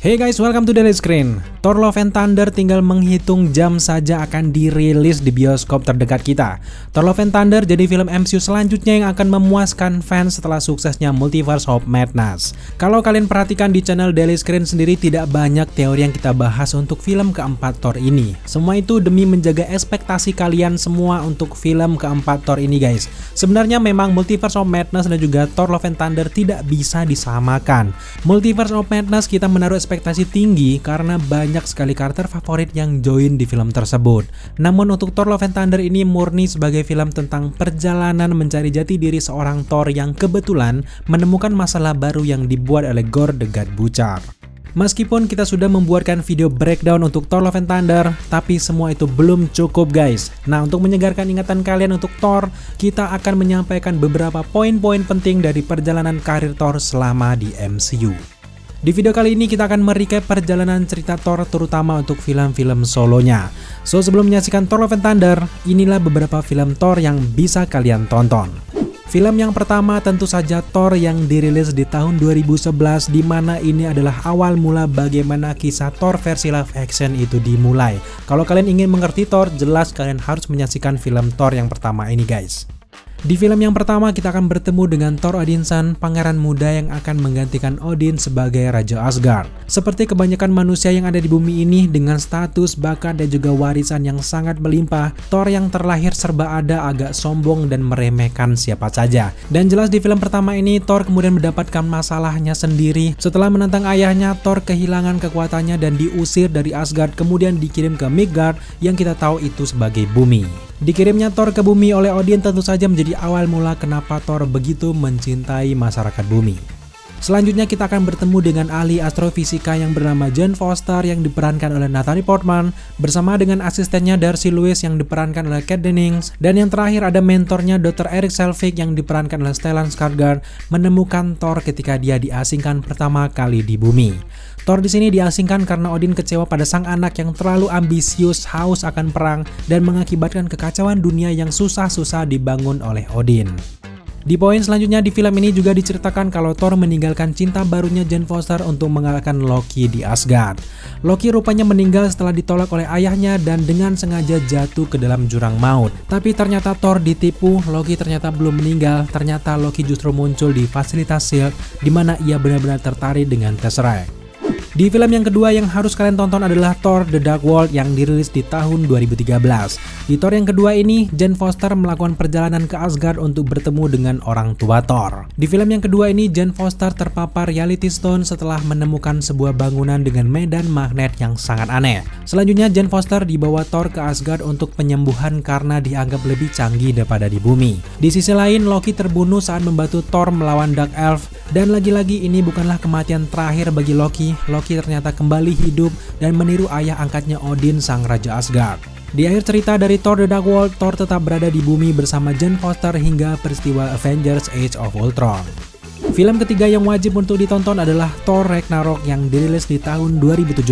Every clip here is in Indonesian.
Hey guys, welcome to Daily Screen. Thor Love and Thunder tinggal menghitung jam saja akan dirilis di bioskop terdekat kita. Thor Love and Thunder jadi film MCU selanjutnya yang akan memuaskan fans setelah suksesnya Multiverse of Madness. Kalau kalian perhatikan di channel Daily Screen sendiri tidak banyak teori yang kita bahas untuk film keempat Thor ini. Semua itu demi menjaga ekspektasi kalian semua untuk film keempat Thor ini guys. Sebenarnya memang Multiverse of Madness dan juga Thor Love and Thunder tidak bisa disamakan. Multiverse of Madness kita menaruh ekspektasi tinggi karena banyak sekali karakter favorit yang join di film tersebut. Namun untuk Thor Love and Thunder ini murni sebagai film tentang perjalanan mencari jati diri seorang Thor yang kebetulan menemukan masalah baru yang dibuat oleh Gorr the God Butcher. Meskipun kita sudah membuatkan video breakdown untuk Thor Love and Thunder, tapi semua itu belum cukup guys. Nah, untuk menyegarkan ingatan kalian untuk Thor, kita akan menyampaikan beberapa poin-poin penting dari perjalanan karir Thor selama di MCU. Di video kali ini kita akan merecap perjalanan cerita Thor terutama untuk film-film solonya. So sebelum menyaksikan Thor Love and Thunder, inilah beberapa film Thor yang bisa kalian tonton. Film yang pertama tentu saja Thor yang dirilis di tahun 2011, di mana ini adalah awal mula bagaimana kisah Thor versi live action itu dimulai. Kalau kalian ingin mengerti Thor, jelas kalian harus menyaksikan film Thor yang pertama ini guys. Di film yang pertama kita akan bertemu dengan Thor Odinson, pangeran muda yang akan menggantikan Odin sebagai Raja Asgard. Seperti kebanyakan manusia yang ada di bumi ini dengan status, bakat dan juga warisan yang sangat melimpah, Thor yang terlahir serba ada agak sombong dan meremehkan siapa saja. Dan jelas di film pertama ini Thor kemudian mendapatkan masalahnya sendiri. Setelah menentang ayahnya, Thor kehilangan kekuatannya dan diusir dari Asgard, kemudian dikirim ke Midgard yang kita tahu itu sebagai bumi. Dikirimnya Thor ke bumi oleh Odin tentu saja menjadi awal mula kenapa Thor begitu mencintai masyarakat bumi. Selanjutnya kita akan bertemu dengan ahli astrofisika yang bernama Jane Foster yang diperankan oleh Natalie Portman bersama dengan asistennya Darcy Lewis yang diperankan oleh Kat Dennings, dan yang terakhir ada mentornya Dr. Eric Selvig yang diperankan oleh Stellan Skarsgård menemukan Thor ketika dia diasingkan pertama kali di bumi. Thor di sini diasingkan karena Odin kecewa pada sang anak yang terlalu ambisius, haus akan perang, dan mengakibatkan kekacauan dunia yang susah-susah dibangun oleh Odin. Di poin selanjutnya di film ini juga diceritakan kalau Thor meninggalkan cinta barunya Jane Foster untuk mengalahkan Loki di Asgard. Loki rupanya meninggal setelah ditolak oleh ayahnya dan dengan sengaja jatuh ke dalam jurang maut. Tapi ternyata Thor ditipu, Loki ternyata belum meninggal, ternyata Loki justru muncul di fasilitas S.H.I.E.L.D. di mana ia benar-benar tertarik dengan Tesseract. Di film yang kedua yang harus kalian tonton adalah Thor The Dark World yang dirilis di tahun 2013. Di Thor yang kedua ini, Jane Foster melakukan perjalanan ke Asgard untuk bertemu dengan orang tua Thor. Di film yang kedua ini, Jane Foster terpapar Reality Stone setelah menemukan sebuah bangunan dengan medan magnet yang sangat aneh. Selanjutnya, Jane Foster dibawa Thor ke Asgard untuk penyembuhan karena dianggap lebih canggih daripada di bumi. Di sisi lain, Loki terbunuh saat membantu Thor melawan Dark Elf, dan lagi-lagi ini bukanlah kematian terakhir bagi Loki. Loki ternyata kembali hidup dan meniru ayah angkatnya Odin sang Raja Asgard. Di akhir cerita dari Thor The Dark World, Thor tetap berada di bumi bersama Jane Foster hingga peristiwa Avengers Age of Ultron. Film ketiga yang wajib untuk ditonton adalah Thor Ragnarok yang dirilis di tahun 2017.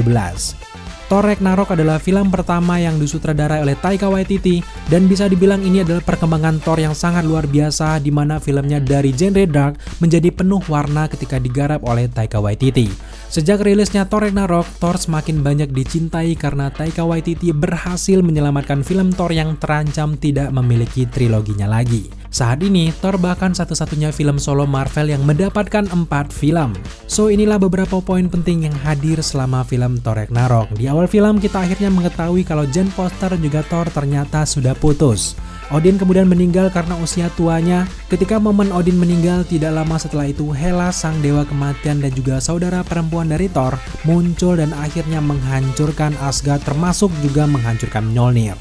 Thor Ragnarok adalah film pertama yang disutradarai oleh Taika Waititi dan bisa dibilang ini adalah perkembangan Thor yang sangat luar biasa, di mana filmnya dari genre dark menjadi penuh warna ketika digarap oleh Taika Waititi. Sejak rilisnya Thor Ragnarok, Thor semakin banyak dicintai karena Taika Waititi berhasil menyelamatkan film Thor yang terancam tidak memiliki triloginya lagi. Saat ini, Thor bahkan satu-satunya film solo Marvel yang mendapatkan 4 film. So inilah beberapa poin penting yang hadir selama film Thor Ragnarok. Di awal film kita akhirnya mengetahui kalau Jane Foster juga Thor ternyata sudah putus. Odin kemudian meninggal karena usia tuanya. Ketika momen Odin meninggal, tidak lama setelah itu Hela sang dewa kematian dan juga saudara perempuan dari Thor muncul dan akhirnya menghancurkan Asgard, termasuk juga menghancurkan Mjolnir.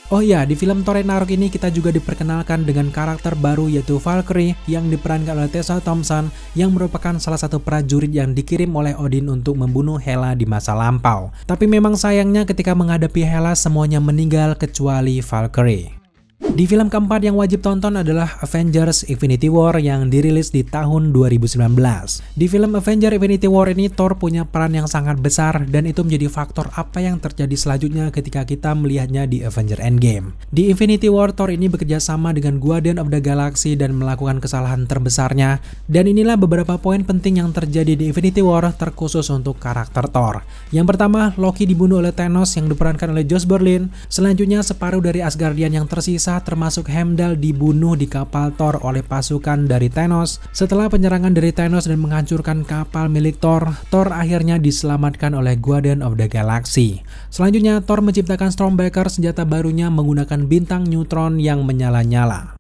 Oh iya, di film Thor Ragnarok ini kita juga diperkenalkan dengan karakter baru yaitu Valkyrie yang diperankan oleh Tessa Thompson yang merupakan salah satu prajurit yang dikirim oleh Odin untuk membunuh Hela di masa lampau. Tapi memang sayangnya ketika menghadapi Hela semuanya meninggal kecuali Valkyrie. Di film keempat yang wajib tonton adalah Avengers Infinity War yang dirilis di tahun 2019. Di film Avengers Infinity War ini Thor punya peran yang sangat besar dan itu menjadi faktor apa yang terjadi selanjutnya ketika kita melihatnya di Avengers Endgame. Di Infinity War, Thor ini bekerja sama dengan Guardian of the Galaxy dan melakukan kesalahan terbesarnya, dan inilah beberapa poin penting yang terjadi di Infinity War terkhusus untuk karakter Thor. Yang pertama, Loki dibunuh oleh Thanos yang diperankan oleh Josh Brolin. Selanjutnya, separuh dari Asgardian yang tersisa termasuk Heimdall dibunuh di kapal Thor oleh pasukan dari Thanos. Setelah penyerangan dari Thanos dan menghancurkan kapal milik Thor, Thor akhirnya diselamatkan oleh Guardian of the Galaxy. Selanjutnya, Thor menciptakan Stormbreaker, senjata barunya menggunakan bintang neutron yang menyala-nyala.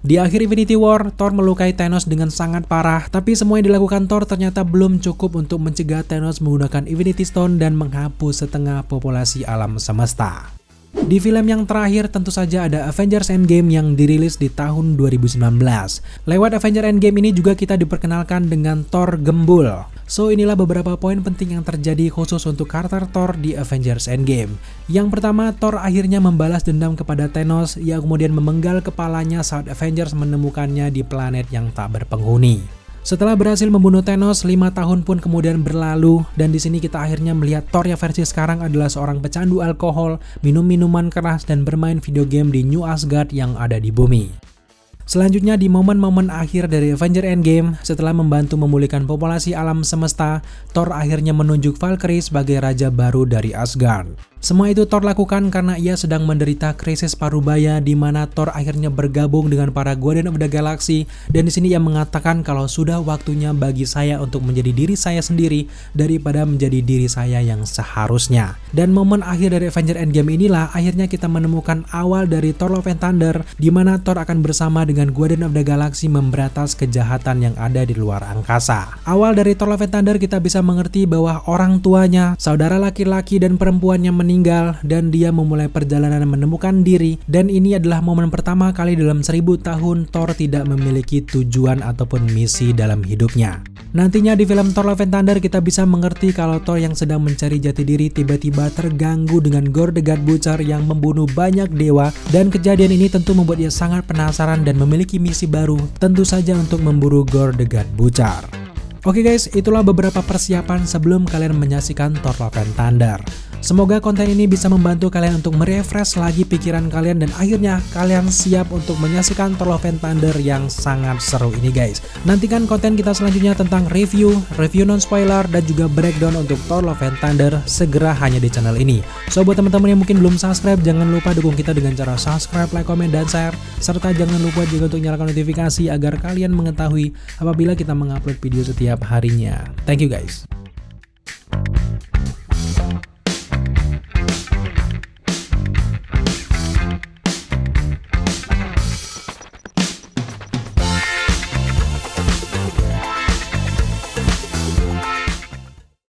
Di akhir Infinity War, Thor melukai Thanos dengan sangat parah, tapi semua yang dilakukan Thor ternyata belum cukup untuk mencegah Thanos menggunakan Infinity Stone dan menghapus setengah populasi alam semesta. Di film yang terakhir tentu saja ada Avengers Endgame yang dirilis di tahun 2019. Lewat Avengers Endgame ini juga kita diperkenalkan dengan Thor gembul. So inilah beberapa poin penting yang terjadi khusus untuk karakter Thor di Avengers Endgame. Yang pertama, Thor akhirnya membalas dendam kepada Thanos yang kemudian memenggal kepalanya saat Avengers menemukannya di planet yang tak berpenghuni. Setelah berhasil membunuh Thanos, 5 tahun pun kemudian berlalu, dan di sini kita akhirnya melihat Thor yang versi sekarang adalah seorang pecandu alkohol, minum minuman keras, dan bermain video game di New Asgard yang ada di bumi. Selanjutnya di momen-momen akhir dari Avengers Endgame, setelah membantu memulihkan populasi alam semesta, Thor akhirnya menunjuk Valkyrie sebagai raja baru dari Asgard. Semua itu Thor lakukan karena ia sedang menderita krisis parubaya di mana Thor akhirnya bergabung dengan para Guardian of the Galaxy, dan di sini ia mengatakan kalau sudah waktunya bagi saya untuk menjadi diri saya sendiri daripada menjadi diri saya yang seharusnya. Dan momen akhir dari Avengers Endgame inilah akhirnya kita menemukan awal dari Thor Love and Thunder, di mana Thor akan bersama dengan Guardian of the Galaxy memberantas kejahatan yang ada di luar angkasa. Awal dari Thor Love and Thunder kita bisa mengerti bahwa orang tuanya, saudara laki-laki dan perempuannya meninggal, dan dia memulai perjalanan menemukan diri, dan ini adalah momen pertama kali dalam 1000 tahun Thor tidak memiliki tujuan ataupun misi dalam hidupnya. Nantinya di film Thor Love and Thunder kita bisa mengerti kalau Thor yang sedang mencari jati diri tiba-tiba terganggu dengan Gorr the God Butcher yang membunuh banyak dewa, dan kejadian ini tentu membuat dia sangat penasaran dan memiliki misi baru, tentu saja untuk memburu Gorr the God Butcher. Oke guys, itulah beberapa persiapan sebelum kalian menyaksikan Thor Love and Thunder. Semoga konten ini bisa membantu kalian untuk merefresh lagi pikiran kalian dan akhirnya kalian siap untuk menyaksikan Thor Love and Thunder yang sangat seru ini guys. Nantikan konten kita selanjutnya tentang review non-spoiler dan juga breakdown untuk Thor Love and Thunder segera hanya di channel ini. So buat teman-teman yang mungkin belum subscribe, jangan lupa dukung kita dengan cara subscribe, like, komen, dan share. Serta jangan lupa juga untuk nyalakan notifikasi agar kalian mengetahui apabila kita mengupload video setiap harinya. Thank you guys.